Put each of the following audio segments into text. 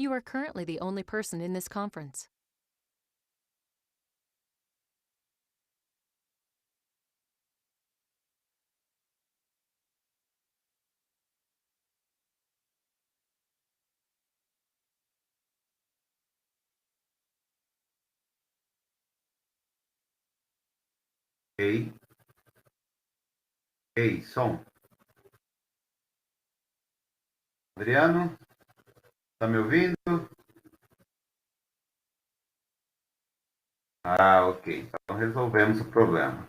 You are currently the only person in this conference. Ei, ei, som. Adriano, tá me ouvindo? Ah, ok. Então resolvemos o problema.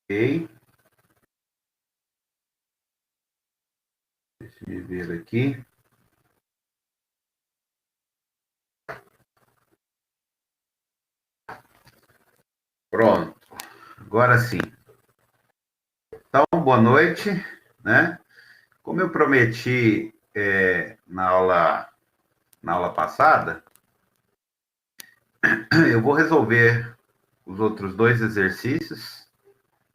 Ok. Deixa eu ver aqui. Pronto. Agora sim. Então, boa noite, né? Como eu prometi na aula passada, eu vou resolver os outros dois exercícios,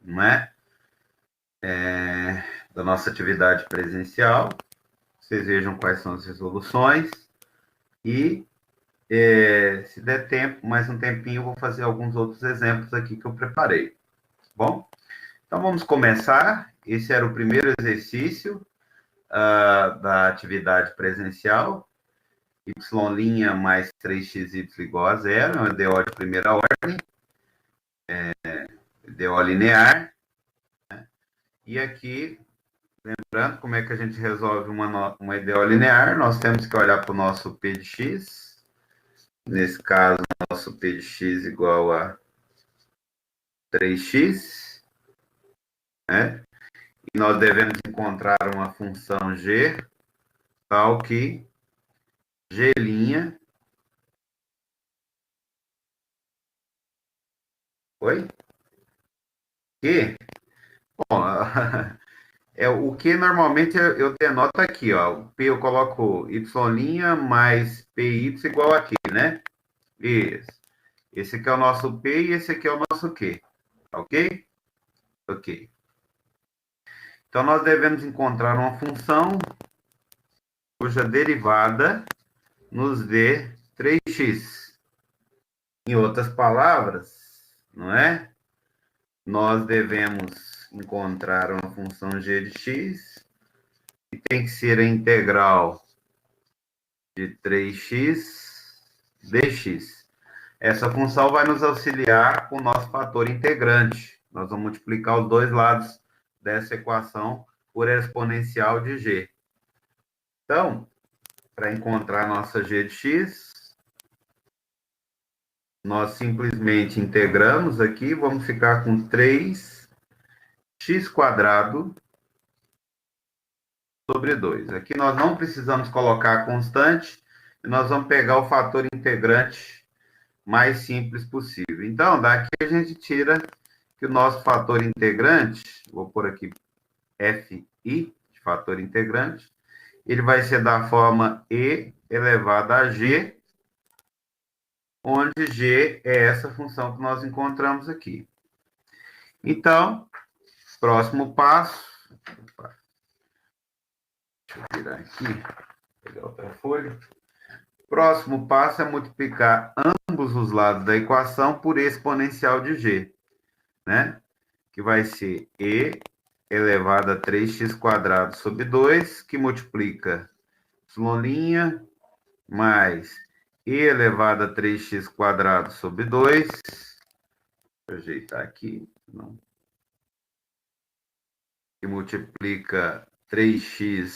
né? Da nossa atividade presencial. Vocês vejam quais são as resoluções e, se der tempo, mais um tempinho, eu vou fazer alguns outros exemplos aqui que eu preparei. Tá bom? Então, vamos começar. Esse era o primeiro exercício da atividade presencial. Y' mais 3xy igual a zero, é um EDO de primeira ordem, EDO linear. Né? E aqui, lembrando como é que a gente resolve uma EDO linear, nós temos que olhar para o nosso P de x. Nesse caso, nosso P de x igual a 3x. Né? E nós devemos encontrar uma função g tal que g'. Oi? Que? Bom, o que normalmente eu denoto aqui, ó. O P eu coloco y' mais py igual aqui, né? Isso. Esse aqui é o nosso P e esse aqui é o nosso Q. Ok? Ok. Então, nós devemos encontrar uma função cuja derivada nos dê 3x. Em outras palavras, não é? Nós devemos encontrar uma função g de x, que tem que ser a integral de 3x dx. Essa função vai nos auxiliar com o nosso fator integrante. Nós vamos multiplicar os dois lados dessa equação por exponencial de g. Então, para encontrar nossa g de x, nós simplesmente integramos aqui, vamos ficar com 3x² sobre 2. Aqui nós não precisamos colocar a constante, e nós vamos pegar o fator integrante mais simples possível. Então, daqui a gente tira que o nosso fator integrante, vou pôr aqui fi, de fator integrante, ele vai ser da forma e elevado a g, onde g é essa função que nós encontramos aqui. Então, próximo passo, deixa eu virar aqui, pegar outra folha. Próximo passo é multiplicar ambos os lados da equação por exponencial de g, né? Que vai ser e elevado a 3x² sobre 2, que multiplica y' mais e elevado a 3x² sobre 2. Deixa eu ajeitar aqui. Não. Que multiplica 3xy.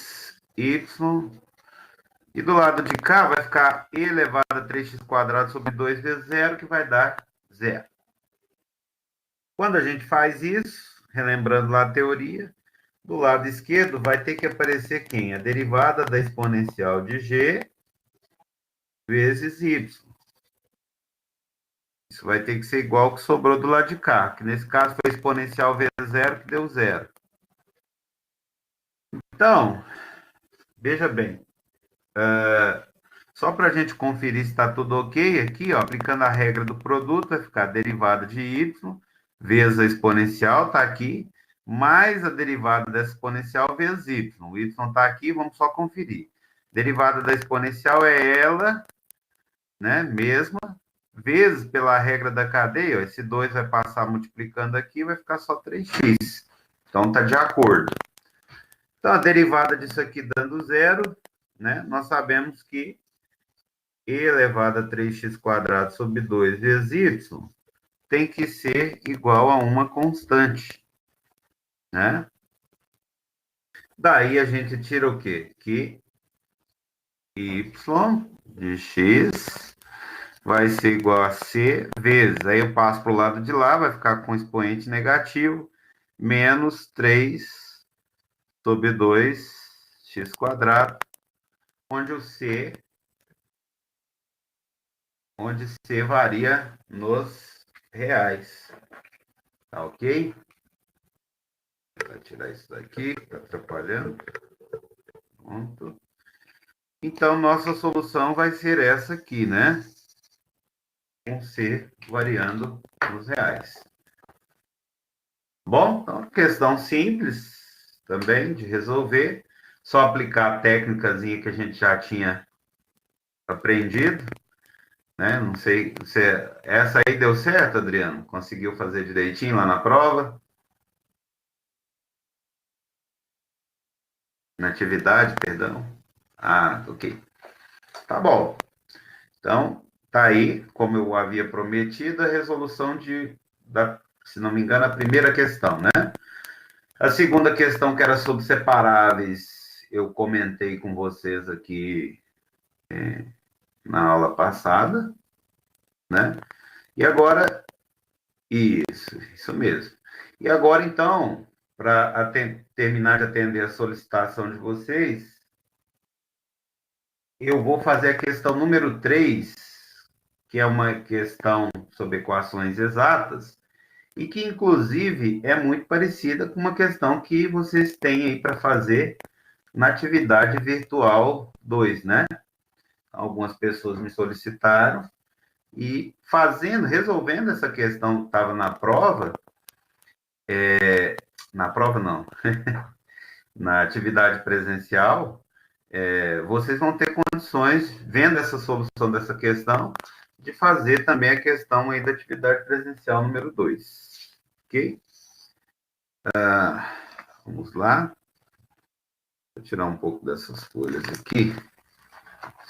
E do lado de cá vai ficar e elevado a 3x² sobre 2 vezes 0, que vai dar 0. Quando a gente faz isso, relembrando lá a teoria, do lado esquerdo vai ter que aparecer quem? A derivada da exponencial de g vezes y. Isso vai ter que ser igual ao que sobrou do lado de cá, que nesse caso foi exponencial vezes 0, que deu 0. Então, veja bem, só para a gente conferir se está tudo ok aqui, ó, aplicando a regra do produto, vai ficar a derivada de y vezes a exponencial, está aqui, mais a derivada dessa exponencial vezes y. O y está aqui, vamos só conferir. Derivada da exponencial é ela, né, mesma, vezes pela regra da cadeia, ó, esse 2 vai passar multiplicando aqui, vai ficar só 3x. Então, tá de acordo. Então, a derivada disso aqui dando zero, né, nós sabemos que e elevado a 3x² sobre 2 vezes y tem que ser igual a uma constante, né? Daí a gente tira o quê? Que y de x vai ser igual a c vezes, aí eu passo para o lado de lá, vai ficar com expoente negativo, menos 3 sobre 2x², onde o C varia nos reais. Tá ok? Vou tirar isso daqui, tá atrapalhando. Pronto. Então, nossa solução vai ser essa aqui, né? Com C variando nos reais. Bom, então, questão simples também de resolver. Só aplicar a técnicazinha que a gente já tinha aprendido, né? Não sei se essa aí deu certo, Adriano? Conseguiu fazer direitinho lá na prova? Na atividade, perdão. Ah, ok. Tá bom. Então, tá aí, como eu havia prometido, a resolução se não me engano, a primeira questão, né? A segunda questão, que era sobre separáveis, eu comentei com vocês aqui na aula passada, né? E agora, isso mesmo. E agora, então, para terminar de atender a solicitação de vocês, eu vou fazer a questão número 3, que é uma questão sobre equações exatas, e que, inclusive, é muito parecida com uma questão que vocês têm aí para fazer na atividade virtual 2, né? Algumas pessoas me solicitaram e resolvendo essa questão que estava na prova não, na atividade presencial, vocês vão ter condições, vendo essa solução dessa questão, de fazer também a questão aí da atividade presencial número 2. Ok? Vamos lá. Vou tirar um pouco dessas folhas aqui,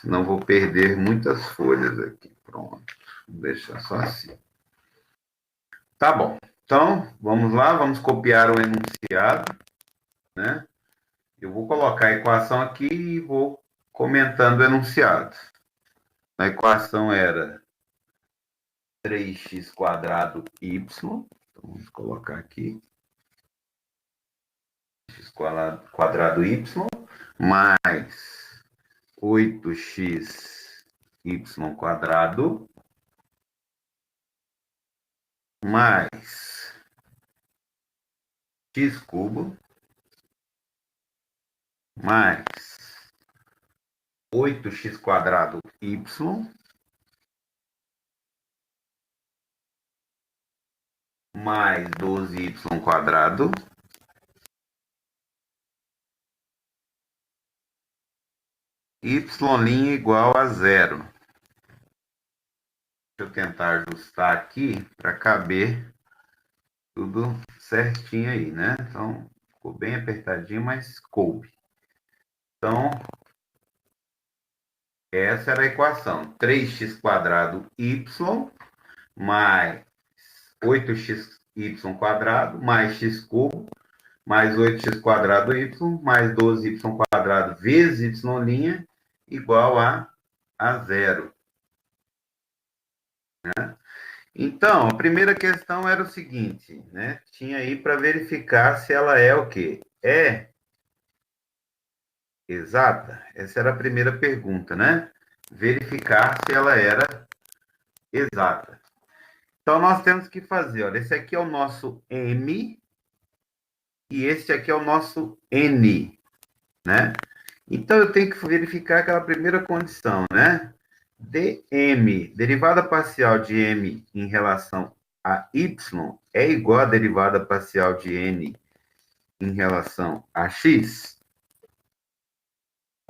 senão vou perder muitas folhas aqui. Pronto. Vou deixar só assim. Tá bom. Então, vamos lá, vamos copiar o enunciado, né? Eu vou colocar a equação aqui e vou comentando o enunciado. A equação era 3x² y, então vamos colocar aqui, x² y, mais 8xy² mais x³ mais 8x² y mais 12y², y' igual a zero. Deixa eu tentar ajustar aqui para caber tudo certinho aí, né? Então, ficou bem apertadinho, mas coube. Então, essa era a equação. 3x² y mais 8xy² mais x³ mais 8x² y mais 12y² vezes y' igual a zero. Né? Então, a primeira questão era o seguinte, né? Tinha aí para verificar se ela é o quê? É exata? Essa era a primeira pergunta, né? Verificar se ela era exata. Então, nós temos que fazer, olha, esse aqui é o nosso M e esse aqui é o nosso N, né? Então, eu tenho que verificar aquela primeira condição, né? dm, derivada parcial de m em relação a y, é igual à derivada parcial de n em relação a x.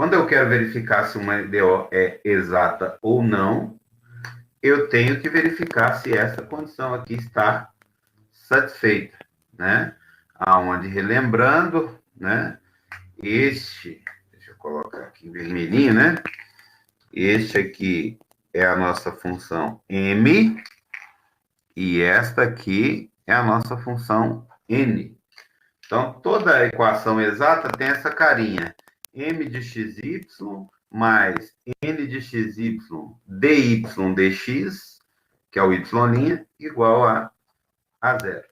quando eu quero verificar se uma EDO é exata ou não, eu tenho que verificar se essa condição aqui está satisfeita, né? Aonde, relembrando, né? Deixa eu colocar aqui em vermelhinho, né? Este aqui é a nossa função m, e esta aqui é a nossa função n. Então, toda a equação exata tem essa carinha. M de xy mais n de xy dy dx, que é o y', igual a zero.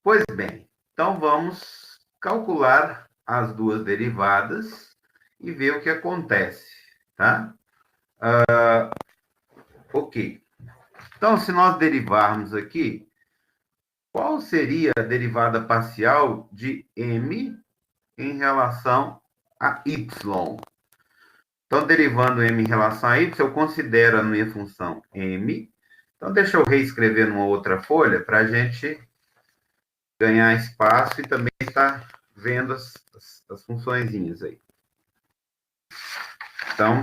Pois bem, então vamos calcular as duas derivadas e ver o que acontece, tá? Ok. Então, se nós derivarmos aqui, qual seria a derivada parcial de m em relação a y? Então, derivando m em relação a y, eu considero a minha função m. Então, deixa eu reescrever numa outra folha para a gente ganhar espaço e também estar vendo as funçõezinhas aí. Então,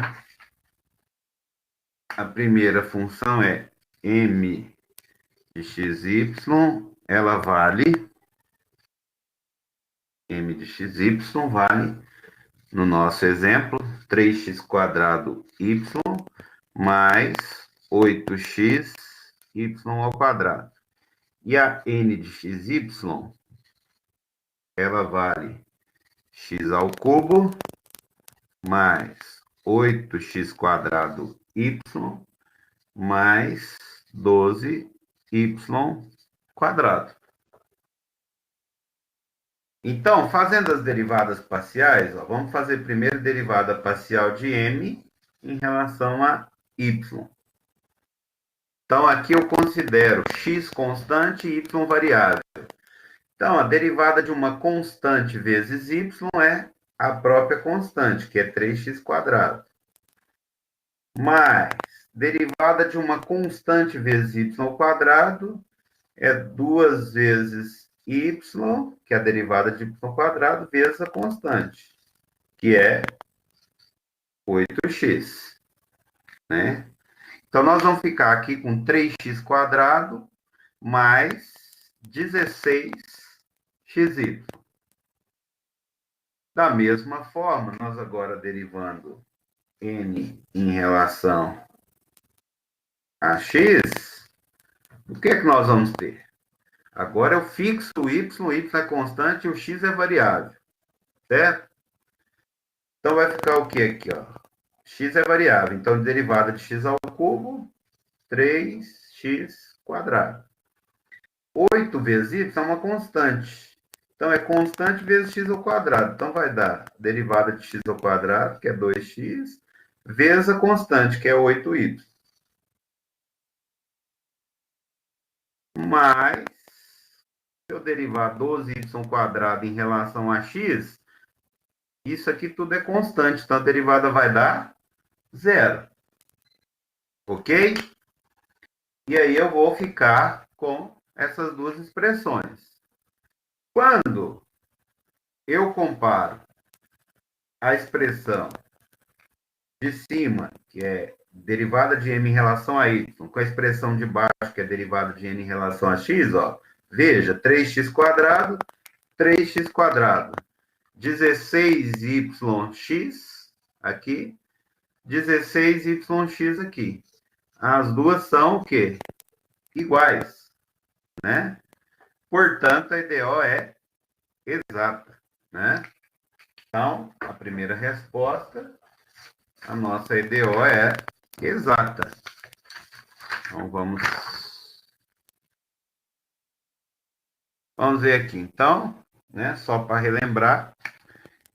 a primeira função é m de xy, ela vale, m de xy vale, no nosso exemplo, 3x² y mais 8x y ao quadrado. E a n de xy, ela vale x ao cubo mais 8x² y mais 12y². Então, fazendo as derivadas parciais, ó, vamos fazer primeiro a derivada parcial de m em relação a y. Então, aqui eu considero x constante e y variável. Então, a derivada de uma constante vezes y é a própria constante, que é 3x². Mais derivada de uma constante vezes y² é 2 vezes y, que é a derivada de y², vezes a constante, que é 8x, né? Então, nós vamos ficar aqui com 3x² mais 16xy. Da mesma forma, nós agora derivando n em relação a x, o que é que nós vamos ter? Agora eu fixo o y é constante e o x é variável, certo? Então vai ficar o que aqui, ó? X é variável, então derivada de x ao cubo, 3x². 8 vezes y é uma constante. Então, é constante vezes x ao quadrado. Então, vai dar derivada de x ao quadrado, que é 2x, vezes a constante, que é 8y. Mas, se eu derivar 12y² em relação a x, isso aqui tudo é constante. Então, a derivada vai dar zero. Ok? E aí, eu vou ficar com essas duas expressões. Quando eu comparo a expressão de cima, que é derivada de m em relação a y, com a expressão de baixo, que é derivada de n em relação a x, ó, veja, 3x², 3x², 16yx aqui, 16yx aqui. As duas são o quê? Iguais, né? Portanto, a EDO é exata, né? Então, a primeira resposta, a nossa EDO é exata. Então, vamos ver aqui. Então, né, só para relembrar.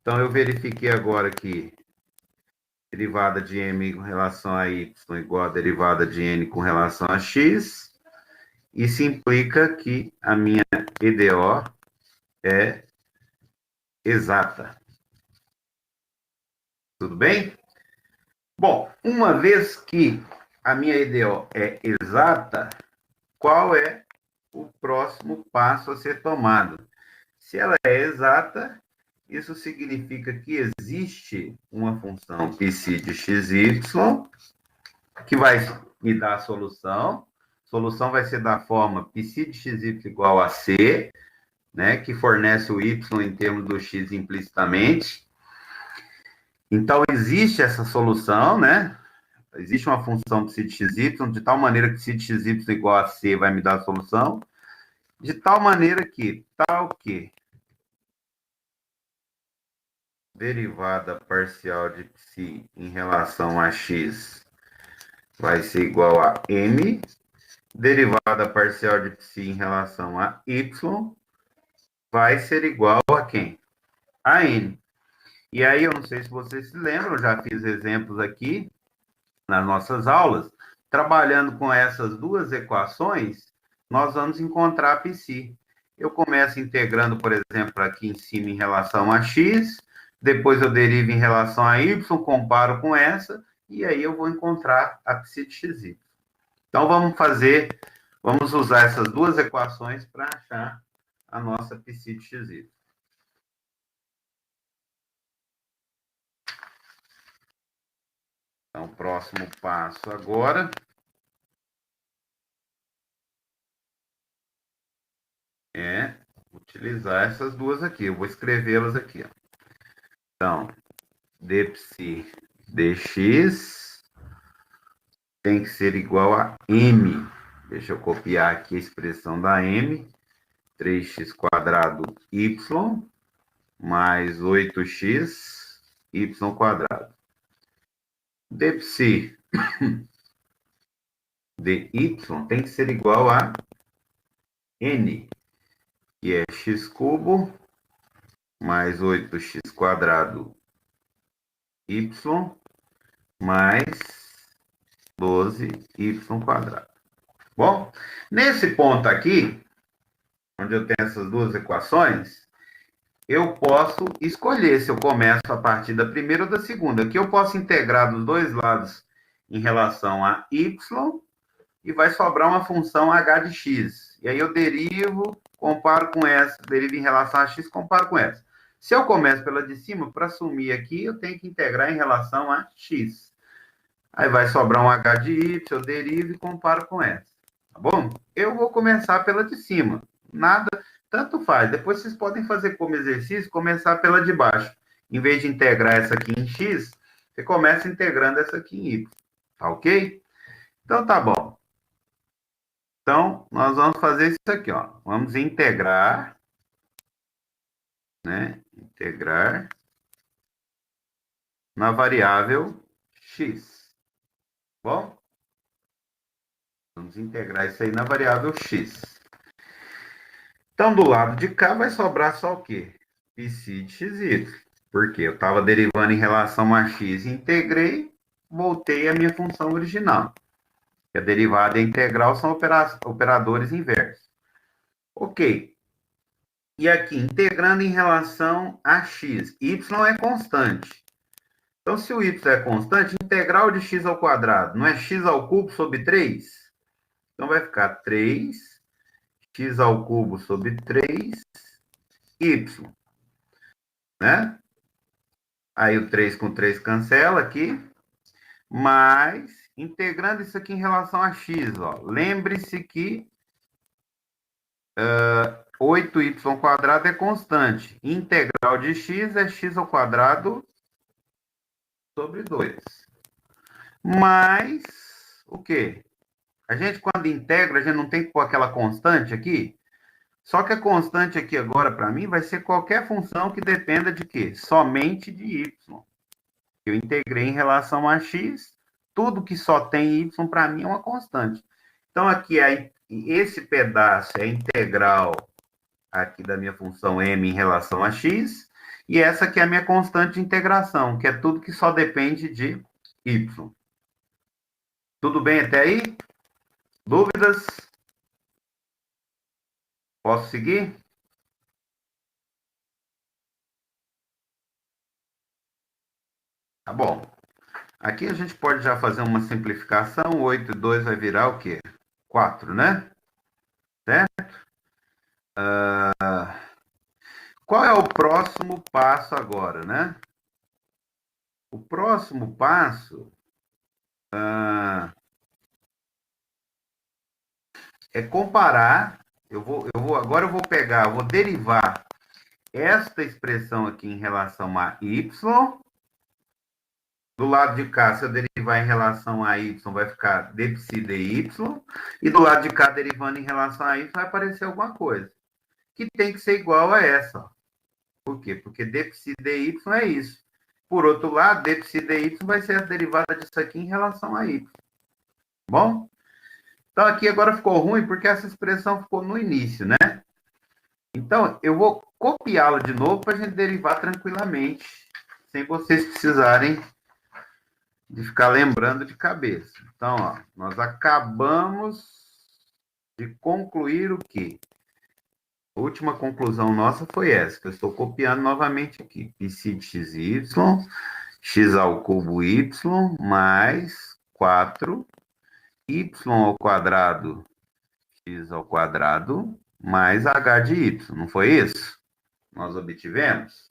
Então, eu verifiquei agora que derivada de m com relação a y igual a derivada de n com relação a x. Isso implica que a minha EDO é exata. Tudo bem? Bom, uma vez que a minha EDO é exata, qual é o próximo passo a ser tomado? Se ela é exata, Isso significa que existe uma função psi de xy que vai me dar a solução. A solução vai ser da forma psi de xy igual a c, né, que fornece o y em termos do x implicitamente. Então, existe essa solução, né? Existe uma função psi de xy, de tal maneira que psi de xy igual a c vai me dar a solução, de tal maneira que, tal que, derivada parcial de psi em relação a x vai ser igual a m, derivada parcial de psi em relação a y vai ser igual a quem? A n. E aí, eu não sei se vocês se lembram, eu já fiz exemplos aqui nas nossas aulas, trabalhando com essas duas equações, nós vamos encontrar a psi. Eu começo integrando, por exemplo, aqui em cima em relação a x, depois eu derivo em relação a y, comparo com essa, e aí eu vou encontrar a psi de xy. Então, vamos usar essas duas equações para achar a nossa psi de xy. Então, o próximo passo agora é utilizar essas duas aqui. Eu vou escrevê-las aqui. Ó. Então, dψ dx tem que ser igual a m. Deixa eu copiar aqui a expressão da m. 3x quadrado y mais 8x y quadrado. dψ dy tem que ser igual a n, que é x cubo mais 8x quadrado y mais 12y quadrado. Bom, nesse ponto aqui, onde eu tenho essas duas equações, eu posso escolher se eu começo a partir da primeira ou da segunda. Aqui eu posso integrar dos dois lados em relação a y e vai sobrar uma função h de x. E aí eu derivo, comparo com essa, derivo em relação a x, comparo com essa. Se eu começo pela de cima, para assumir aqui, eu tenho que integrar em relação a x. Aí vai sobrar um h de y, eu derivo e comparo com essa. Tá bom? Eu vou começar pela de cima. Nada, tanto faz. Depois vocês podem fazer como exercício, começar pela de baixo. Em vez de integrar essa aqui em x, você começa integrando essa aqui em y. Tá ok? Então tá bom. Então, nós vamos fazer isso aqui, ó. Vamos integrar, né? Integrar na variável x. Bom? Vamos integrar isso aí na variável x. Então, do lado de cá vai sobrar só o quê? Psi de xy. Porque eu estava derivando em relação a x, integrei, voltei à minha função original. Que a derivada e a integral são operadores inversos. Ok. E aqui, integrando em relação a x. Y é constante. Então, se o y é constante, integral de x ao quadrado não é x ao cubo sobre 3? Então, vai ficar 3 x ao cubo sobre 3 y, né? Aí o 3 com 3 cancela aqui, mas integrando isso aqui em relação a x, ó. Lembre-se que 8y quadrado é constante. Integral de x é x ao quadrado sobre 2. Mas, o quê? A gente, quando integra, a gente não tem que pôr aquela constante aqui? Só que a constante aqui agora, para mim, vai ser qualquer função que dependa de quê? Somente de y. Eu integrei em relação a x, tudo que só tem y, para mim, é uma constante. Então, aqui, esse pedaço é a integral aqui da minha função m em relação a x, e essa aqui é a minha constante de integração, que é tudo que só depende de y. Tudo bem até aí? Dúvidas? Posso seguir? Tá bom. Aqui a gente pode já fazer uma simplificação. 8 e 2 vai virar o quê? 4, né? Certo? Qual é o próximo passo agora, né? O próximo passo é comparar. Agora eu vou pegar, eu vou derivar esta expressão aqui em relação a y. Do lado de cá, se eu derivar em relação a y, vai ficar dpsi dy. E do lado de cá, derivando em relação a y, vai aparecer alguma coisa. Que tem que ser igual a essa. Ó. Por quê? Porque dpsi dy é isso. Por outro lado, dpsi dy vai ser a derivada disso aqui em relação a y. Bom? Então, aqui agora ficou ruim porque essa expressão ficou no início, né? Então, eu vou copiá-la de novo para a gente derivar tranquilamente, sem vocês precisarem de ficar lembrando de cabeça. Então, ó, nós acabamos de concluir o quê? A última conclusão nossa foi essa, que eu estou copiando novamente aqui. Psi de xy, x ao cubo y, mais 4, y ao quadrado, x ao quadrado, mais h de y. Não foi isso? Nós obtivemos?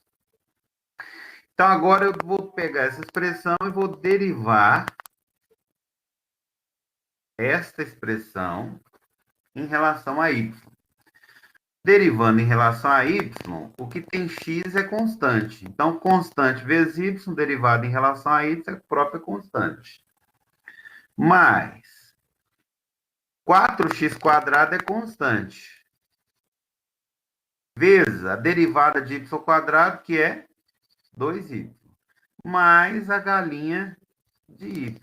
Então, agora eu vou pegar essa expressão e vou derivar esta expressão em relação a y. Derivando em relação a y, o que tem x é constante. Então, constante vezes y, derivado em relação a y, é a própria constante. Mais 4x² é constante. Vezes a derivada de y², que é 2y. Mais a galinha de y.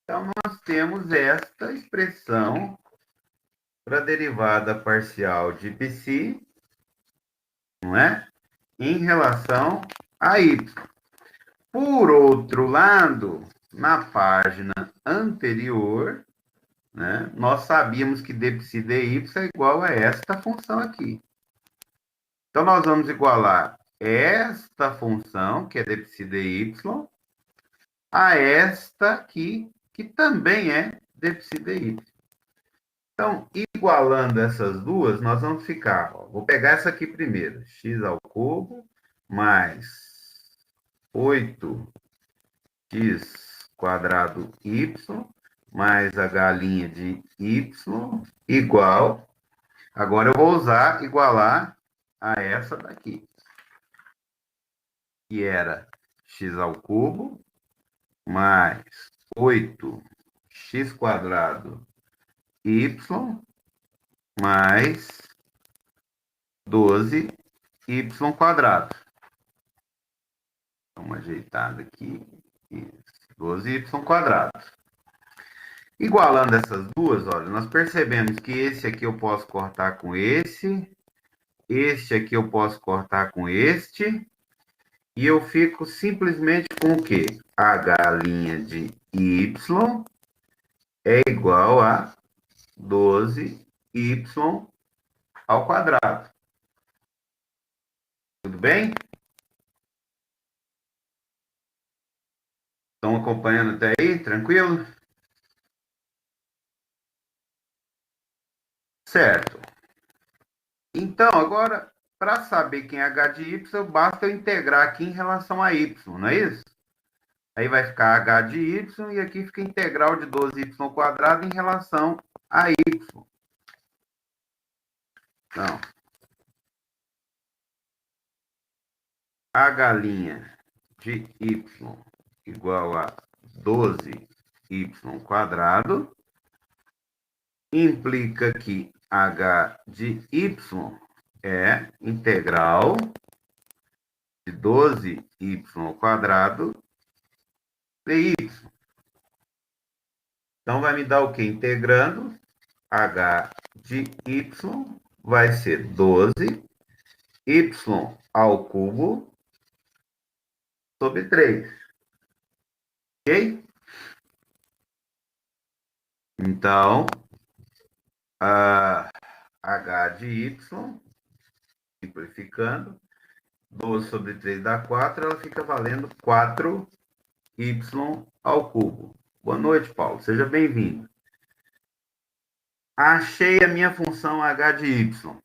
Então, nós temos esta expressão para a derivada parcial de psi, não é? Em relação a y. Por outro lado, na página anterior, né, nós sabíamos que dpsi dy é igual a esta função aqui. Então, nós vamos igualar esta função, que é dpsi dy, a esta aqui, que também é dpsi dy. Então, igualando essas duas, nós vamos ficar... Ó, vou pegar essa aqui primeiro. X ao cubo mais 8x² y mais a galinha de y igual... Agora eu vou usar igualar a essa daqui. Que era x ao cubo mais 8x² y mais 12y². Dá uma ajeitada aqui. Isso, 12y². Igualando essas duas, olha, nós percebemos que esse aqui eu posso cortar com esse, este aqui eu posso cortar com este, e eu fico simplesmente com o quê? A galinha de y é igual a 12y². Tudo bem? Estão acompanhando até aí? Tranquilo? Certo. Então, agora, para saber quem é h de y, basta eu integrar aqui em relação a y, não é isso? Aí vai ficar h de y e aqui fica a integral de 12y² em relação a y. Então, a galinha de y igual a 12y², implica que h de y é integral de 12y² dy. Então, vai me dar o quê? Integrando, h de y vai ser 12y² sobre 3. Ok? Então, a h de y, simplificando, 12 sobre 3 dá 4, ela fica valendo 4y². Boa noite, Paulo. Seja bem-vindo. Achei a minha função h de y.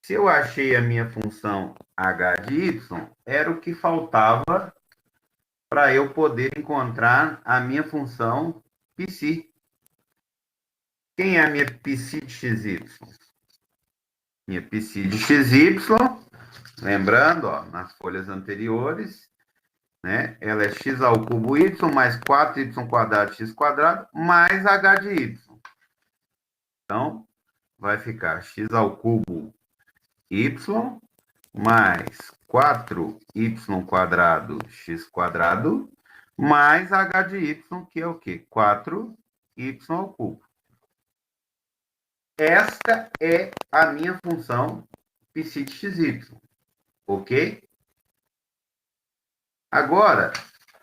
Se eu achei a minha função h de y, era o que faltava para eu poder encontrar a minha função psi. Quem é a minha psi de xy? Minha psi de xy, lembrando, ó, nas folhas anteriores, né? Ela é x ao cubo y mais 4y quadrado x quadrado mais h de y. Então, vai ficar x ao cubo y mais 4y quadrado x quadrado mais h de y, que é o quê? 4y ao cubo. Esta é a minha função psi de xy, ok? Agora,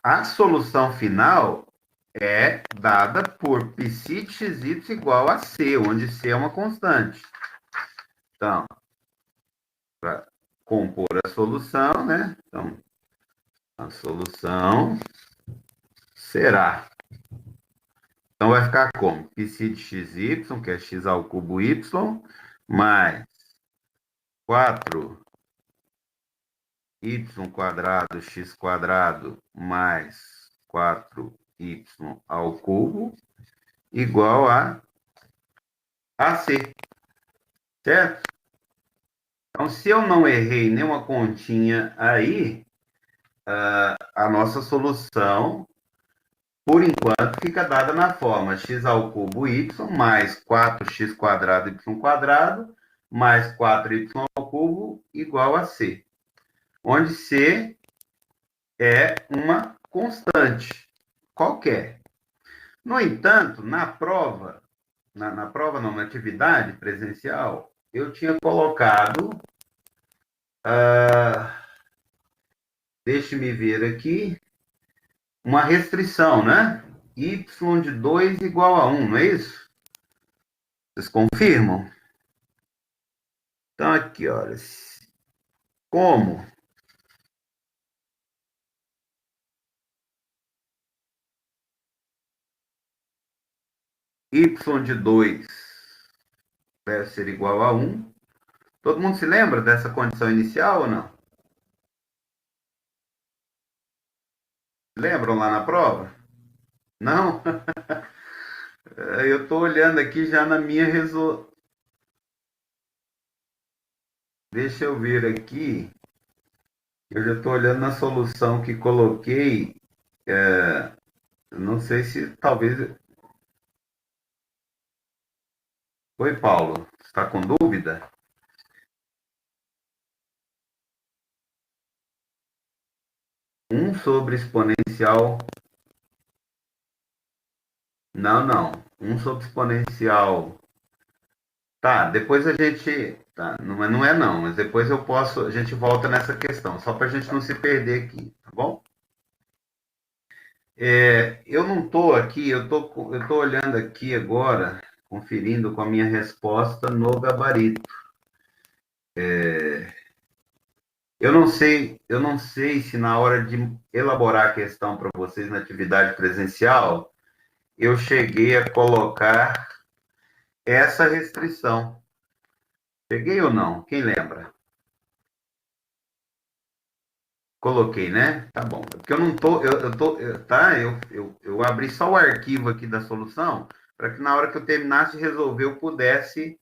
a solução final é dada por psi de xy igual a c, onde c é uma constante. Então, para compor a solução, né? Então, a solução será. Então, vai ficar como? Psi de xy, que é x ao cubo y, mais 4y quadrado x quadrado mais 4y ao cubo igual a AC. Certo? Então, se eu não errei nenhuma continha aí, a nossa solução, por enquanto, fica dada na forma x ao cubo y mais 4x quadrado y quadrado mais 4y ao cubo igual a C. Onde C é uma constante qualquer. No entanto, na prova, na prova não, na atividade presencial, eu tinha colocado, deixe-me ver aqui, uma restrição, né? Y de 2 igual a 1, não é isso? Vocês confirmam? Então, aqui, olha, como y de 2 deve ser igual a 1. Todo mundo se lembra dessa condição inicial ou não? Lembram lá na prova? Não? Eu estou olhando aqui já na minha resolução. Deixa eu ver aqui. Eu já estou olhando na solução que coloquei. Não sei se talvez. Oi, Paulo. Está com dúvida? Um sobre exponencial. Não. Um sobre exponencial. Tá, depois a gente. Tá, não é não, mas depois eu posso. A gente volta nessa questão, só para a gente não se perder aqui, tá bom? Eu não estou aqui, eu tô olhando aqui agora, conferindo com a minha resposta no gabarito. Eu não sei se na hora de elaborar a questão para vocês na atividade presencial, eu cheguei a colocar essa restrição. Peguei ou não? Quem lembra? Coloquei, né? Tá bom. Porque eu não tô, tá? Eu abri só o arquivo aqui da solução para que na hora que eu terminasse de resolver eu pudesse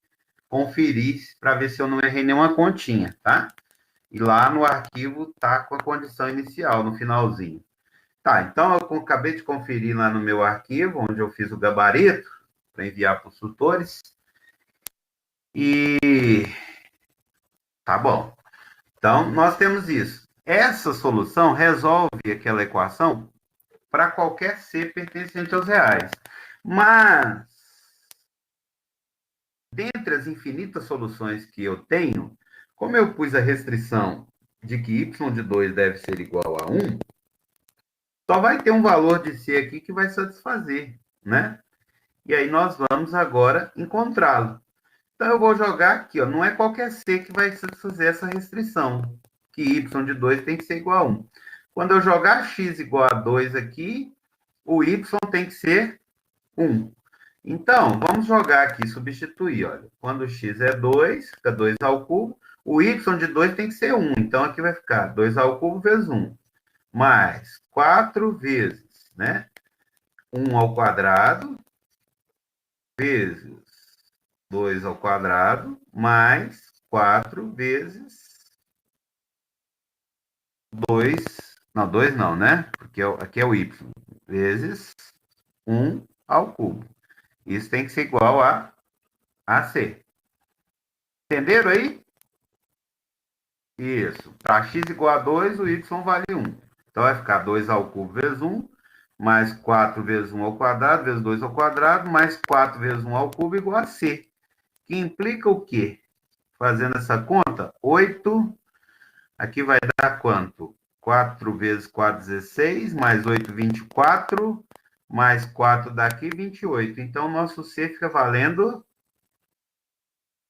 conferir para ver se eu não errei nenhuma continha, tá? E lá no arquivo tá com a condição inicial no finalzinho. Tá, então eu acabei de conferir lá no meu arquivo, onde eu fiz o gabarito para enviar para os tutores. E tá bom. Então, nós temos isso. Essa solução resolve aquela equação para qualquer C pertencente aos reais. Mas, dentre as infinitas soluções que eu tenho, como eu pus a restrição de que y de 2 deve ser igual a 1, só vai ter um valor de C aqui que vai satisfazer, né? E aí nós vamos agora encontrá-lo. Então, eu vou jogar aqui, ó, não é qualquer C que vai satisfazer essa restrição, que y de 2 tem que ser igual a 1. Quando eu jogar x igual a 2 aqui, o y tem que ser 1. Então, vamos jogar aqui, substituir, olha. Quando x é 2, fica 2 ao cubo, O y de 2 tem que ser 1. Então, aqui vai ficar 2 ao cubo vezes 1. Mais 4 vezes, né? 1 ao quadrado vezes 2 ao quadrado mais 4 vezes 2. Não, 2 não, né? Porque aqui é o y. Vezes 1 ao cubo. Isso tem que ser igual a AC. Entenderam aí? Isso. Para x igual a 2, o y vale 1. Então, vai ficar 2 ao cubo vezes 1, mais 4 vezes 1 ao quadrado, vezes 2 ao quadrado, mais 4 vezes 1 ao cubo igual a c. Que implica o quê? Fazendo essa conta, 8, aqui vai dar quanto? 4 vezes 4, 16, mais 8, 24, mais 4 daqui, 28. Então, nosso C fica valendo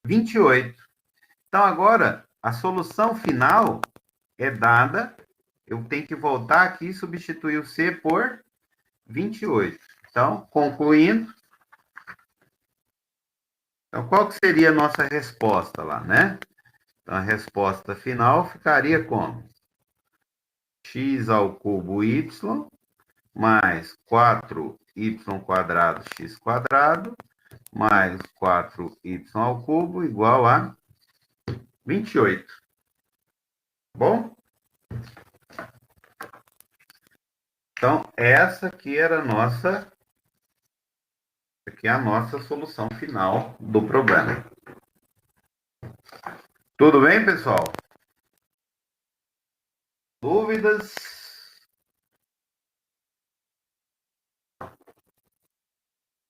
28. Então, agora, a solução final é dada, eu tenho que voltar aqui e substituir o C por 28. Então, concluindo, então, qual que seria a nossa resposta lá, né? Então, a resposta final ficaria como? X ao cubo y mais 4y quadrado x quadrado mais 4y ao cubo igual a 28. Bom? Então, essa aqui era a nossa, aqui é a nossa solução final do problema. Tudo bem, pessoal? Dúvidas?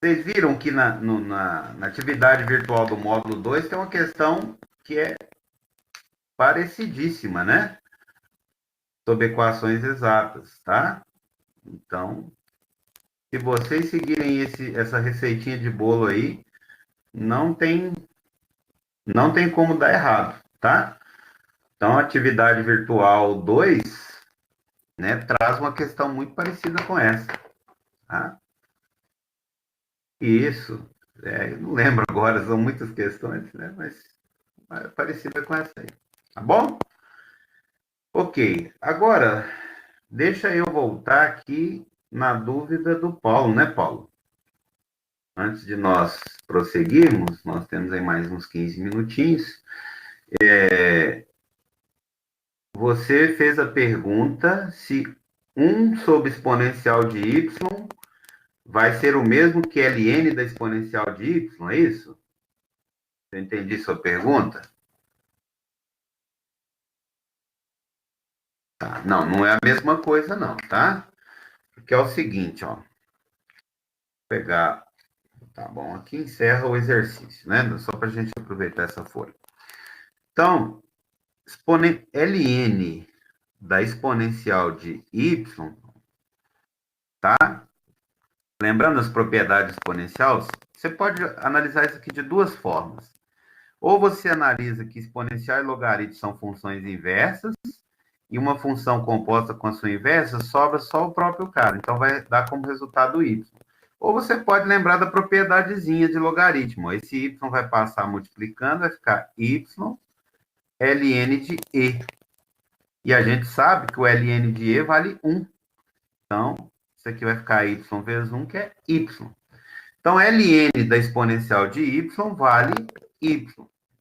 Vocês viram que na atividade virtual do módulo 2 tem uma questão que é parecidíssima, né? Sobre equações exatas, tá? Então, se vocês seguirem essa receitinha de bolo aí, não tem como dar errado, tá? Então, a atividade virtual 2, né, traz uma questão muito parecida com essa, tá? Isso, eu não lembro agora, são muitas questões, né, mas é parecida com essa aí, tá bom? Ok, agora, deixa eu voltar aqui na dúvida do Paulo, né, Paulo? Antes de nós prosseguirmos, nós temos aí mais uns 15 minutinhos. Você fez a pergunta se 1 sobre exponencial de y vai ser o mesmo que ln da exponencial de y, é isso? Eu entendi sua pergunta? Tá, não é a mesma coisa não, tá? Porque é o seguinte, ó. Vou pegar, tá bom, aqui encerra o exercício, né? Só para a gente aproveitar essa folha. Então, ln da exponencial de y, tá? Lembrando as propriedades exponenciais, você pode analisar isso aqui de duas formas. Ou você analisa que exponencial e logaritmo são funções inversas, e uma função composta com a sua inversa sobra só o próprio cara, então vai dar como resultado y. Ou você pode lembrar da propriedadezinha de logaritmo. Esse y vai passar multiplicando, vai ficar y ln de e. E a gente sabe que o ln de e vale 1. Então, isso aqui vai ficar y vezes 1, que é y. Então, ln da exponencial de y vale y,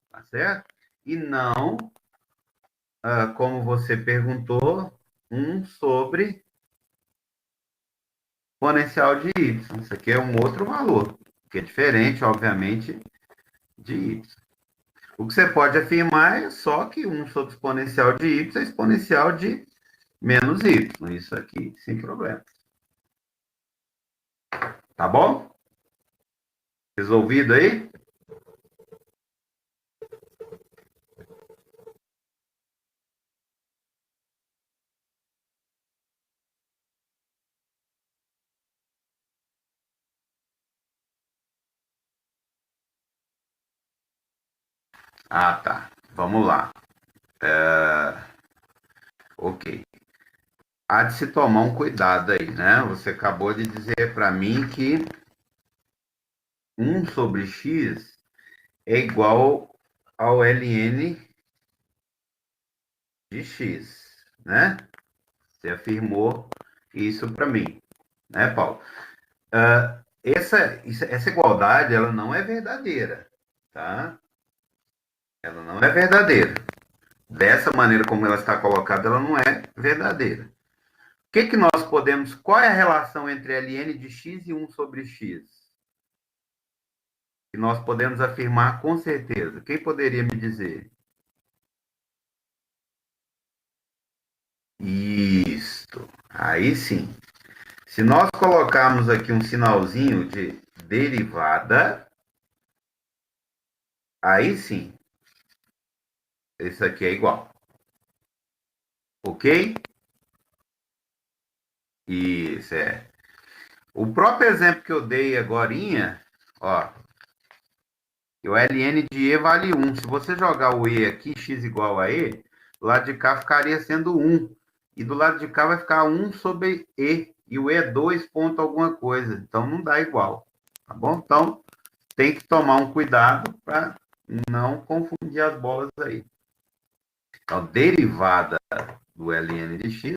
tá certo? E não, como você perguntou, 1 sobre exponencial de y. Isso aqui é um outro valor, que é diferente, obviamente, de y. O que você pode afirmar é só que 1 sobre exponencial de y é exponencial de menos y. Isso aqui, sem problema. Tá bom? Resolvido aí? Ah, tá. Vamos lá. Ok. Há de se tomar um cuidado aí, né? Você acabou de dizer para mim que 1 sobre x é igual ao ln de x, né? Você afirmou isso para mim, né, Paulo? Essa igualdade, ela não é verdadeira, tá? Ela não é verdadeira. Dessa maneira como ela está colocada, ela não é verdadeira. O que que nós podemos... Qual é a relação entre ln de x e 1 sobre x? Que nós podemos afirmar com certeza. Quem poderia me dizer? Isto. Aí sim. Se nós colocarmos aqui um sinalzinho de derivada, aí sim. Isso aqui é igual. Ok? Isso é. O próprio exemplo que eu dei agorinha, ó, o ln de e vale 1. Se você jogar o e aqui, x igual a e, do lado de cá ficaria sendo 1. E do lado de cá vai ficar 1 sobre e. E o e é 2 ponto alguma coisa. Então não dá igual. Tá bom? Então tem que tomar um cuidado para não confundir as bolas aí. Então, derivada do ln de x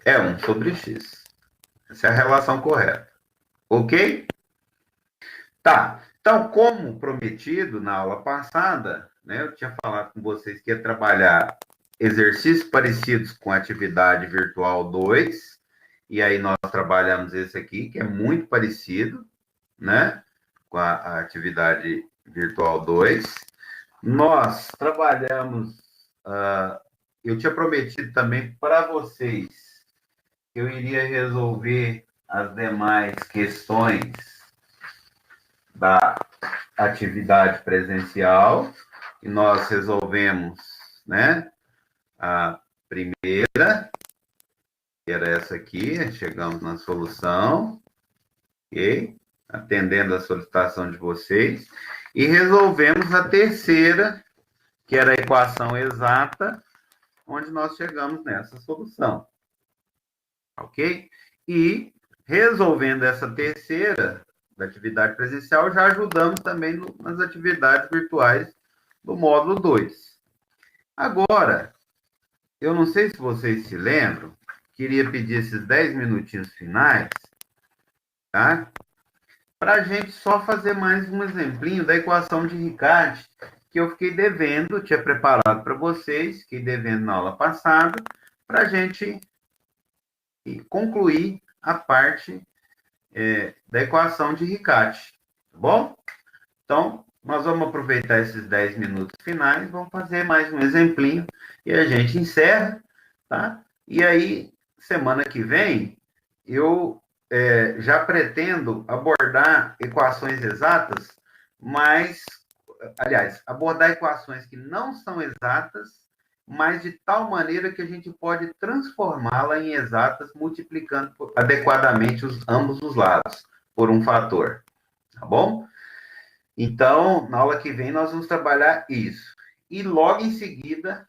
é 1 sobre x. Essa é a relação correta. Ok? Tá. Então, como prometido na aula passada, né, eu tinha falado com vocês que ia trabalhar exercícios parecidos com a atividade virtual 2, e aí nós trabalhamos esse aqui, que é muito parecido, né, com a atividade virtual 2. Nós trabalhamos, eu tinha prometido também para vocês que eu iria resolver as demais questões da atividade presencial, e nós resolvemos, né, a primeira, que era essa aqui, chegamos na solução, ok? Atendendo a solicitação de vocês, e resolvemos a terceira, que era a equação exata, onde nós chegamos nessa solução, ok? E resolvendo essa terceira da atividade presencial, já ajudamos também nas atividades virtuais do módulo 2. Agora, eu não sei se vocês se lembram, queria pedir esses 10 minutinhos finais, tá? Para a gente só fazer mais um exemplinho da equação de Riccati, que eu fiquei devendo, tinha preparado para vocês, fiquei devendo na aula passada, para a gente concluir a parte da equação de Riccati, tá bom? Então, nós vamos aproveitar esses 10 minutos finais, vamos fazer mais um exemplinho e a gente encerra, tá? E aí, semana que vem, eu já pretendo abordar equações exatas, mas, aliás, abordar equações que não são exatas, mas de tal maneira que a gente pode transformá-la em exatas, multiplicando adequadamente ambos os lados por um fator, tá bom? Então, na aula que vem, nós vamos trabalhar isso. E logo em seguida,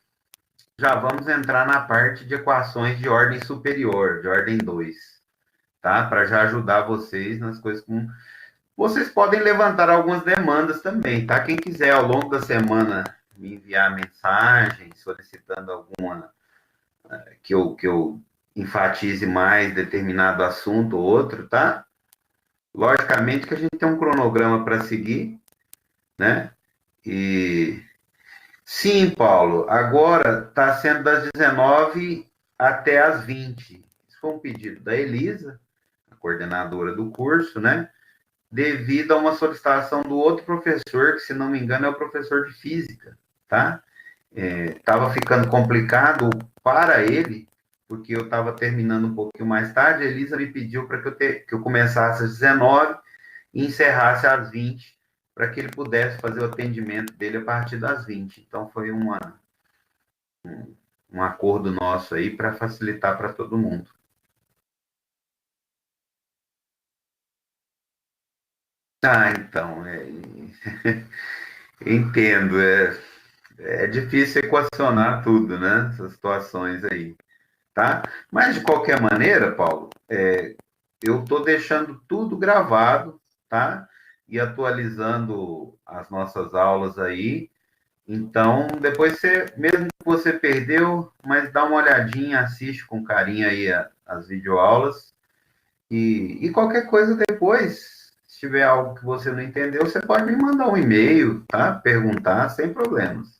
já vamos entrar na parte de equações de ordem superior, de ordem 2, tá? Para já ajudar vocês nas coisas com... Vocês podem levantar algumas demandas também, tá? Quem quiser, ao longo da semana, me enviar mensagem, solicitando alguma... que eu enfatize mais determinado assunto ou outro, tá? Logicamente que a gente tem um cronograma para seguir, né? E sim, Paulo, agora está sendo das 19 até as 20. Isso foi um pedido da Elisa, a coordenadora do curso, né? Devido a uma solicitação do outro professor, que se não me engano é o professor de física, tá? Estava ficando complicado para ele, porque eu estava terminando um pouquinho mais tarde, a Elisa me pediu para que eu começasse às 19 e encerrasse às 20, para que ele pudesse fazer o atendimento dele a partir das 20. Então, foi um acordo nosso aí para facilitar para todo mundo. Ah, então, entendo. É difícil equacionar tudo, né? Essas situações aí, tá? Mas, de qualquer maneira, Paulo, eu estou deixando tudo gravado, tá? E atualizando as nossas aulas aí. Então, depois você, mesmo você perdeu, mas dá uma olhadinha, assiste com carinho aí as videoaulas. E qualquer coisa depois, se tiver algo que você não entendeu, você pode me mandar um e-mail, tá? Perguntar, sem problemas.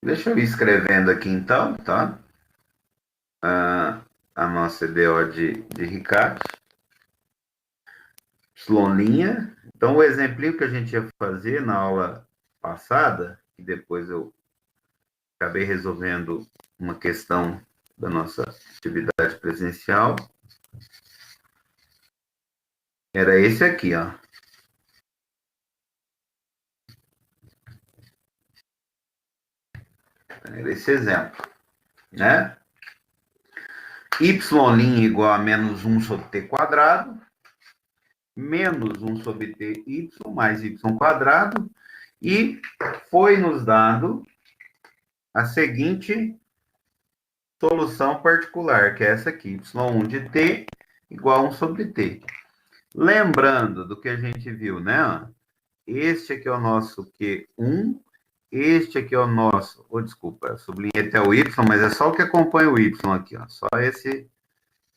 Deixa eu ir escrevendo aqui então, tá? A nossa EDO de Ricardo. Slolinha. Então, o exemplinho que a gente ia fazer na aula passada, e depois eu acabei resolvendo uma questão da nossa atividade presencial, era esse aqui, ó. Era esse exemplo, né? Y' igual a menos 1 sobre t quadrado, menos 1 sobre ty mais y quadrado, e foi nos dado a seguinte solução particular, que é essa aqui, y1 de t igual a 1 sobre t. Lembrando do que a gente viu, né? Este aqui é o nosso Q1, este aqui é o nosso, desculpa, eu sublinhei até o y, mas é só o que acompanha o y aqui, ó, só esse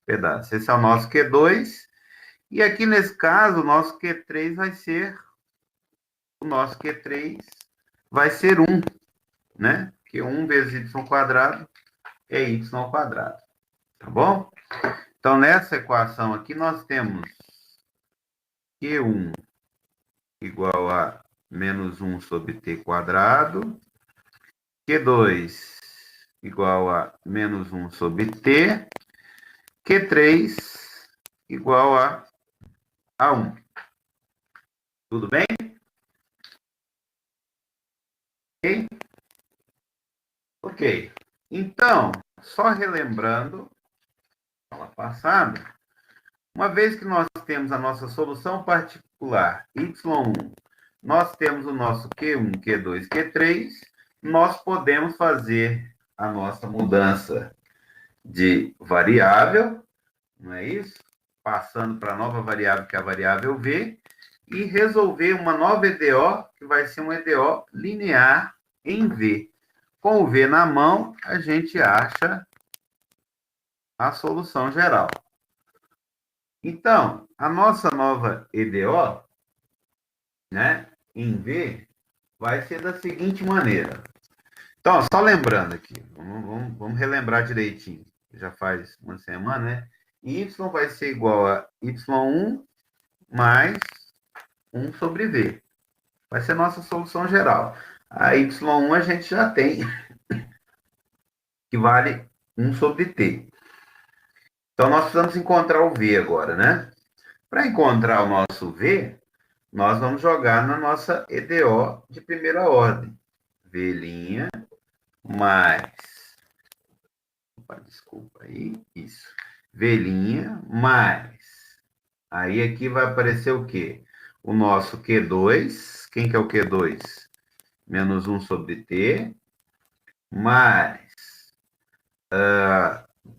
pedaço. Esse é o nosso Q2, e aqui nesse caso, o nosso Q3 vai ser, o nosso Q3 vai ser 1, né? Que 1 vezes y quadrado é y quadrado, tá bom? Então, nessa equação aqui, nós temos Q1 igual a menos 1 sobre t quadrado, Q2 igual a menos 1 sobre t, Q3 igual a 1. Tudo bem? Ok? Ok. Então, só relembrando, aula passada, uma vez que nós temos a nossa solução particular y1, nós temos o nosso Q1, Q2, Q3, nós podemos fazer a nossa mudança de variável, não é isso? Passando para a nova variável, que é a variável v, e resolver uma nova EDO, que vai ser uma EDO linear em v. Com o v na mão, a gente acha a solução geral. Então, a nossa nova EDO, né, em v, vai ser da seguinte maneira. Então, só lembrando aqui, vamos relembrar direitinho. Já faz uma semana, né? Y vai ser igual a y1 mais 1 sobre v. Vai ser a nossa solução geral. A y1 a gente já tem, que vale 1 sobre t. Então, nós precisamos encontrar o v agora, né? Para encontrar o nosso v, nós vamos jogar na nossa EDO de primeira ordem. V' mais... Desculpa aí, isso. V' mais... Aí aqui vai aparecer o quê? O nosso Q2. Quem que é o Q2? Menos 1 sobre t, mais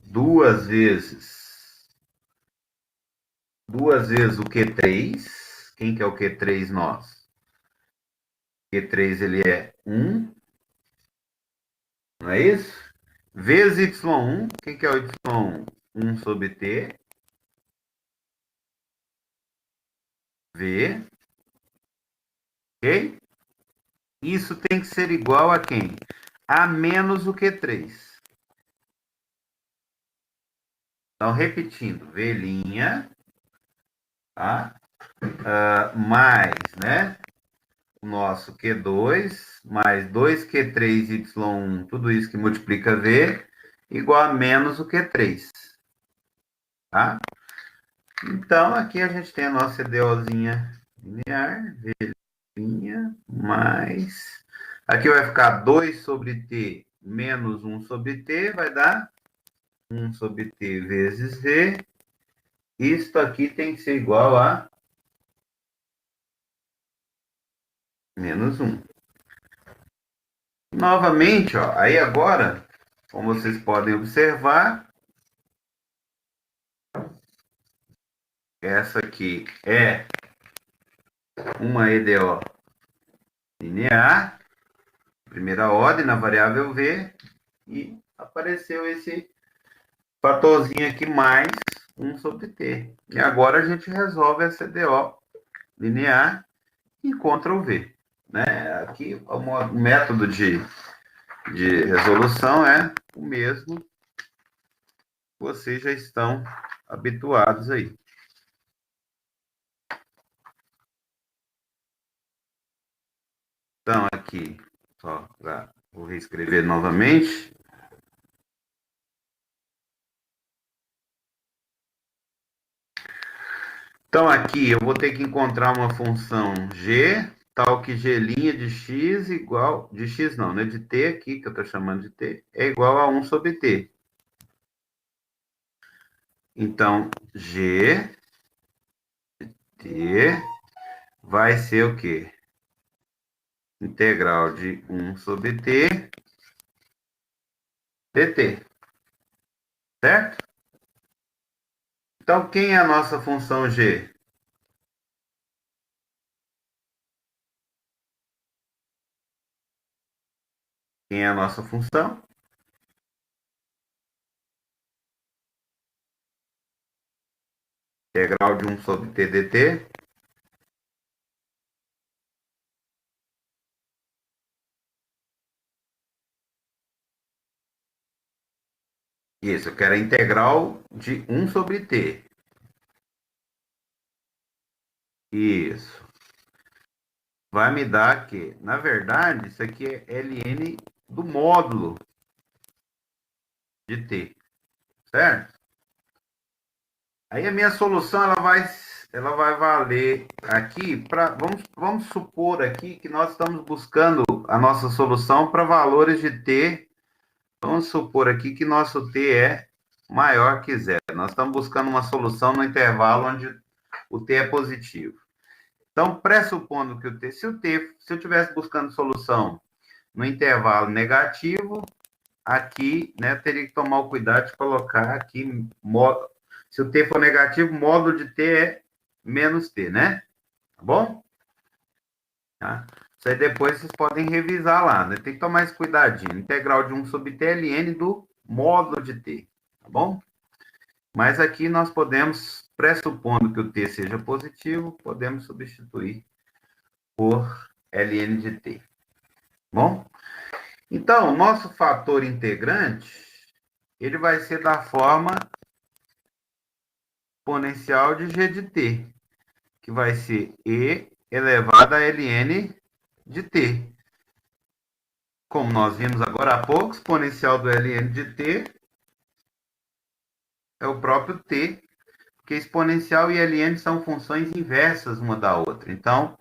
duas vezes o Q3. Quem que é o Q3 nosso? Q3 ele é 1, não é isso? Vezes y1. Quem que é o y1? 1 sobre t. V. Ok? Isso tem que ser igual a quem? A menos o Q3. Então, repetindo, V', tá? Mais, né? O nosso Q2, mais 2Q3Y1, tudo isso que multiplica V, igual a menos o Q3. Tá? Então, aqui a gente tem a nossa EDOzinha linear, V' mais... Aqui vai ficar 2 sobre T menos 1 sobre T, vai dar 1 sobre T vezes V. Isto aqui tem que ser igual a menos 1. Novamente, ó, aí agora, como vocês podem observar, essa aqui é uma EDO linear, primeira ordem na variável v, e apareceu esse fatorzinho aqui mais 1 sobre t. E agora a gente resolve essa EDO linear e Ctrl V. Né? Aqui o método de resolução é o mesmo que vocês já estão habituados aí. Então, aqui, só vou reescrever novamente. Então, aqui eu vou ter que encontrar uma função g, tal que g' de x igual... De x não, né? De t aqui, que eu estou chamando de t, é igual a 1 sobre t. Então, g t vai ser o quê? Integral de 1 sobre t dt. Certo? Então, quem é a nossa função g? Quem é a nossa função? Integral de 1 sobre t dt. Isso, eu quero a integral de 1 sobre t. Isso. Vai me dar que, na verdade, isso aqui é ln do módulo de t, certo? Aí a minha solução ela vai valer aqui para vamos supor aqui que nós estamos buscando a nossa solução para valores de t. Vamos supor aqui que nosso t é maior que zero. Nós estamos buscando uma solução no intervalo onde o t é positivo. Então, pressupondo que se eu estivesse buscando solução no intervalo negativo, aqui, né, eu teria que tomar o cuidado de colocar aqui, se o t for negativo, módulo de t é menos t, né? Tá bom? Tá? Isso aí depois vocês podem revisar lá, né? Tem que tomar esse cuidadinho. Integral de 1 sobre t ln do módulo de t, tá bom? Mas aqui nós podemos, pressupondo que o t seja positivo, podemos substituir por ln de t. Bom? Então, o nosso fator integrante, ele vai ser da forma exponencial de g de t, que vai ser e elevado a ln de t. Como nós vimos agora há pouco, exponencial do ln de t é o próprio t, porque exponencial e ln são funções inversas uma da outra. Então,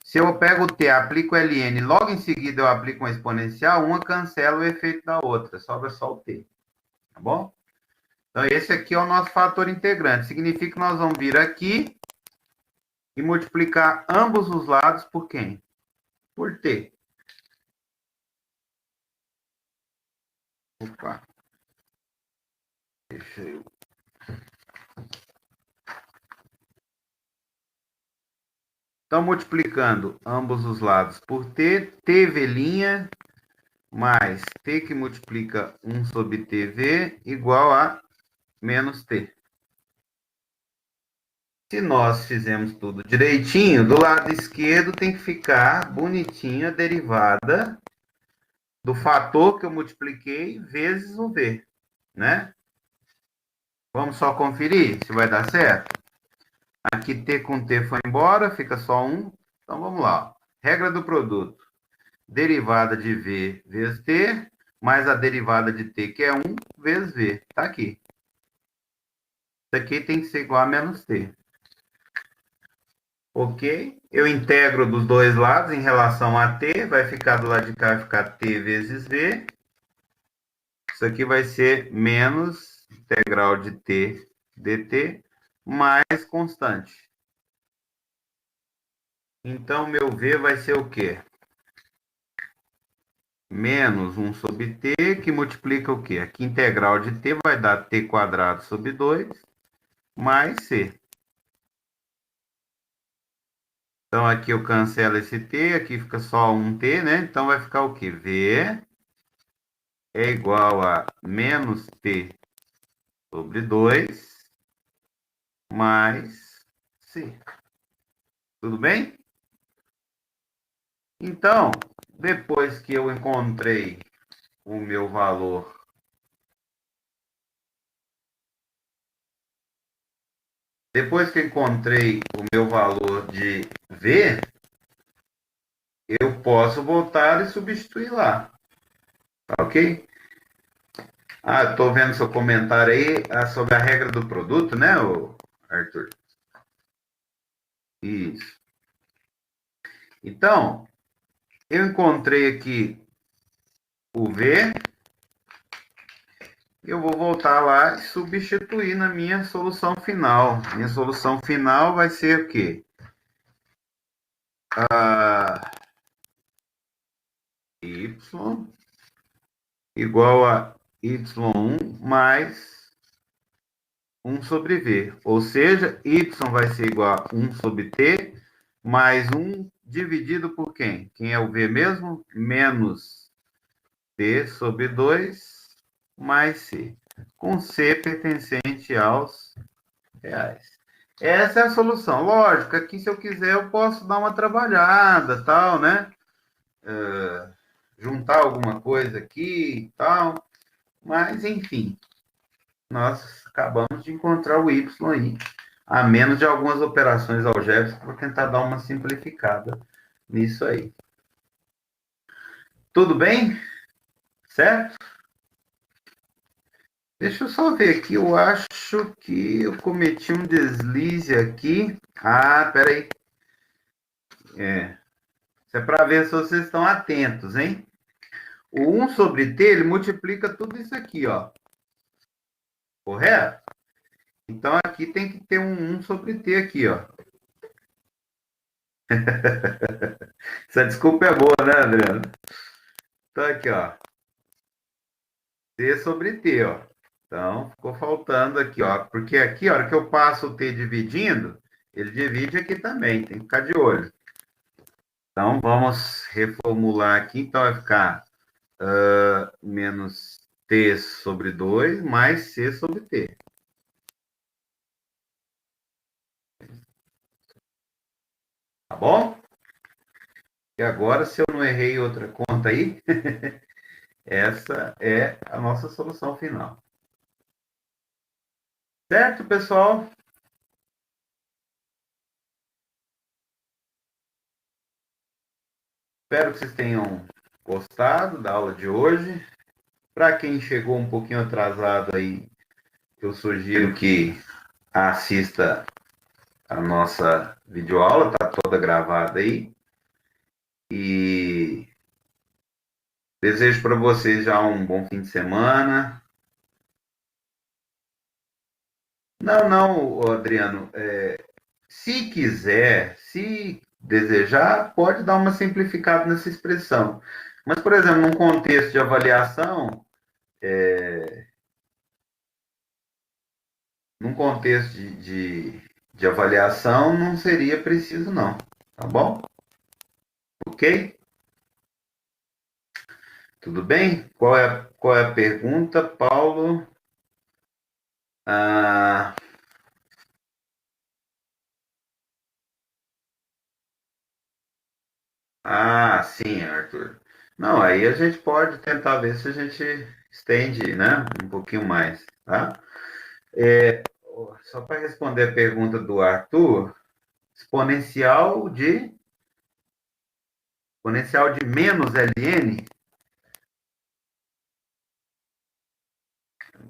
se eu pego o t, aplico o ln, logo em seguida eu aplico uma exponencial, uma cancela o efeito da outra, sobra só o t. Tá bom? Então, esse aqui é o nosso fator integrante. Significa que nós vamos vir aqui e multiplicar ambos os lados por quem? Por t. Opa. Deixa eu... Então, multiplicando ambos os lados por t, tv' mais t que multiplica 1 sobre tv igual a menos t. Se nós fizermos tudo direitinho, do lado esquerdo tem que ficar bonitinha a derivada do fator que eu multipliquei vezes o v, né? Vamos só conferir se vai dar certo? Aqui t com t foi embora, fica só 1. Então vamos lá. Regra do produto. Derivada de v vezes t, mais a derivada de t, que é 1, vezes v. Está aqui. Isso aqui tem que ser igual a menos t. Ok? Eu integro dos dois lados em relação a t, vai ficar do lado de cá, vai ficar t vezes v. Isso aqui vai ser menos integral de t dt mais constante. Então, meu v vai ser o quê? Menos 1 sobre t, que multiplica o quê? Aqui, integral de t vai dar t quadrado sobre 2, mais c. Então, aqui eu cancelo esse T, aqui fica só um T, né? Então, vai ficar o quê? V é igual a menos T sobre 2 mais C. Tudo bem? Então, depois que eu encontrei o meu valor, depois que eu encontrei o meu valor de V, eu posso voltar e substituir lá. Tá ok? Ah, estou vendo seu comentário aí sobre a regra do produto, né, Arthur? Isso. Então, eu encontrei aqui o V, eu vou voltar lá e substituir na minha solução final. Minha solução final vai ser o quê? Y igual a Y1 mais 1 sobre V. Ou seja, Y vai ser igual a 1 sobre T mais 1 dividido por quem? Quem é o V mesmo? Menos T sobre 2 mais C. Com C pertencente aos reais. Essa é a solução. Lógico, aqui se eu quiser eu posso dar uma trabalhada, tal, né? Juntar alguma coisa aqui e tal. Mas, enfim, nós acabamos de encontrar o Y aí, a menos de algumas operações algébricas para tentar dar uma simplificada nisso aí. Tudo bem? Certo? Deixa eu só ver aqui, eu acho que eu cometi um deslize aqui. Ah, peraí. Isso é para ver se vocês estão atentos, hein? O 1 sobre t, ele multiplica tudo isso aqui, ó. Correto? Então, aqui tem que ter um 1 sobre t aqui, ó. Essa desculpa é boa, né, Adriano? Então, aqui, ó. T sobre t, ó. Então, ficou faltando aqui, ó. Porque aqui, a hora que eu passo o t dividindo, ele divide aqui também. Tem que ficar de olho. Então, vamos reformular aqui. Então, vai ficar menos t sobre 2 mais c sobre t. Tá bom? E agora, se eu não errei outra conta aí, essa é a nossa solução final. Certo, pessoal? Espero que vocês tenham gostado da aula de hoje. Para quem chegou um pouquinho atrasado aí, eu sugiro que assista a nossa videoaula, está toda gravada aí. E desejo para vocês já um bom fim de semana. Não, não, Adriano. Se quiser, se desejar, pode dar uma simplificada nessa expressão. Mas, por exemplo, num contexto de avaliação, num contexto de avaliação, não seria preciso, não. Tá bom? Ok? Tudo bem? Qual é a pergunta, Paulo? Ah, sim, Arthur. Não, aí a gente pode tentar ver se a gente estende, né, um pouquinho mais, tá? Só para responder a pergunta do Arthur, exponencial de menos ln.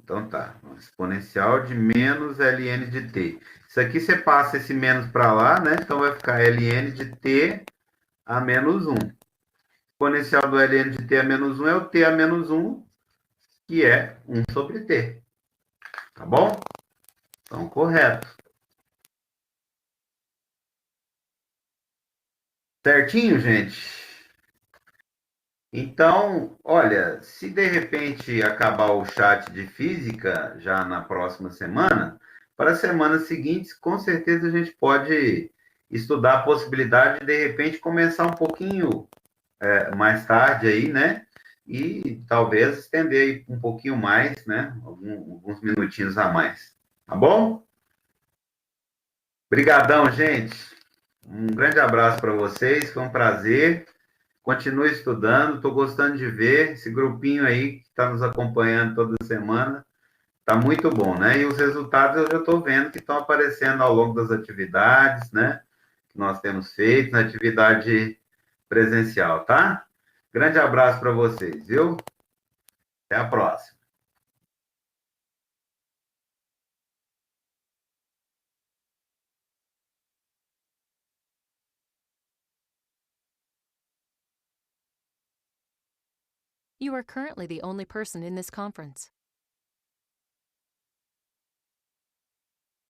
Então tá, exponencial de menos ln de t. Isso aqui você passa esse menos para lá, né? Então vai ficar ln de t a menos 1. Exponencial do ln de t a menos 1 é o t a menos 1, que é 1 sobre t. Tá bom? Então, correto. Certinho, gente? Então, olha, se de repente acabar o chat de física já na próxima semana, para as semanas seguintes, com certeza a gente pode estudar a possibilidade de repente, começar um pouquinho mais tarde aí, né? E talvez estender aí um pouquinho mais, né? Alguns minutinhos a mais. Tá bom? Obrigadão, gente. Um grande abraço para vocês. Foi um prazer. Continue estudando. Estou gostando de ver esse grupinho aí que está nos acompanhando toda semana. Está muito bom, né? E os resultados eu já estou vendo que estão aparecendo ao longo das atividades, né? Que nós temos feito na atividade presencial, tá? Grande abraço para vocês, viu? Até a próxima. You are currently the only person in this conference.